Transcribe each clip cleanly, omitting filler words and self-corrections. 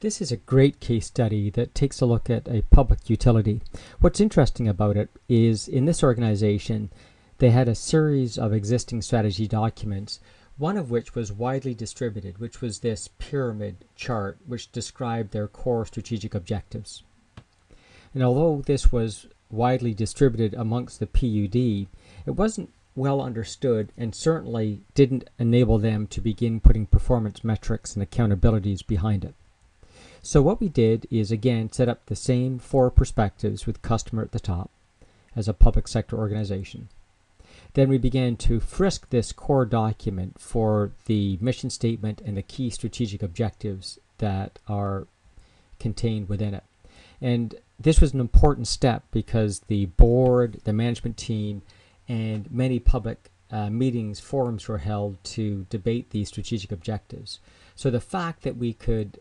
This is a great case study that takes a look at a public utility. What's interesting about it is in this organization, they had a series of existing strategy documents, one of which was widely distributed, which was this pyramid chart which described their core strategic objectives. And although this was widely distributed amongst the PUD, it wasn't well understood and certainly didn't enable them to begin putting performance metrics and accountabilities behind it. So what we did is, again, set up the same 4 perspectives with customer at the top as a public sector organization. Then we began to frisk this core document for the mission statement and the key strategic objectives that are contained within it. And this was an important step because the board, the management team, and many public forums were held to debate these strategic objectives. So the fact that we could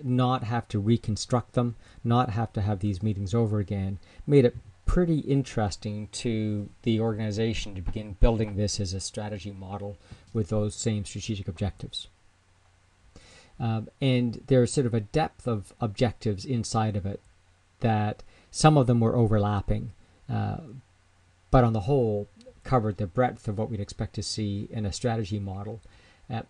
not have to reconstruct them, not have to have these meetings over again, made it pretty interesting to the organization to begin building this as a strategy model with those same strategic objectives. And there's sort of a depth of objectives inside of it that some of them were overlapping, but on the whole covered the breadth of what we'd expect to see in a strategy model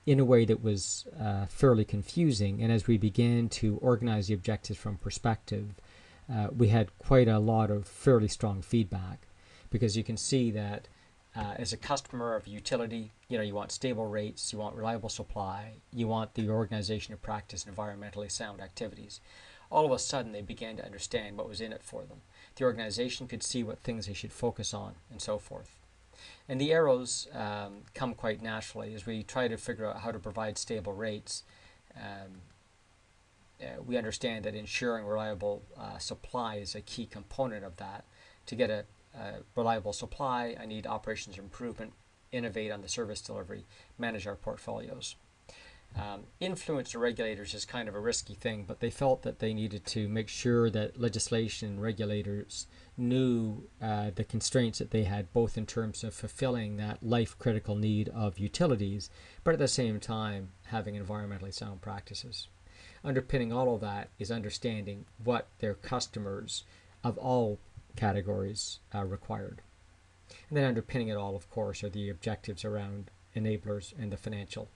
in a way that was fairly confusing. And as we began to organize the objectives from perspective, we had quite a lot of fairly strong feedback, because you can see that as a customer of a utility, you want stable rates, you want reliable supply, you want the organization to practice environmentally sound activities. All of a sudden, they began to understand what was in it for them. The organization could see what things they should focus on, and so forth. And the arrows come quite naturally as we try to figure out how to provide stable rates. We understand that ensuring reliable supply is a key component of that. To get a reliable supply, I need operations improvement, innovate on the service delivery, manage our portfolios. Influence the regulators is kind of a risky thing, but they felt that they needed to make sure that legislation and regulators knew the constraints that they had, both in terms of fulfilling that life-critical need of utilities, but at the same time having environmentally sound practices. Underpinning all of that is understanding what their customers of all categories required. And then underpinning it all, of course, are the objectives around enablers and the financial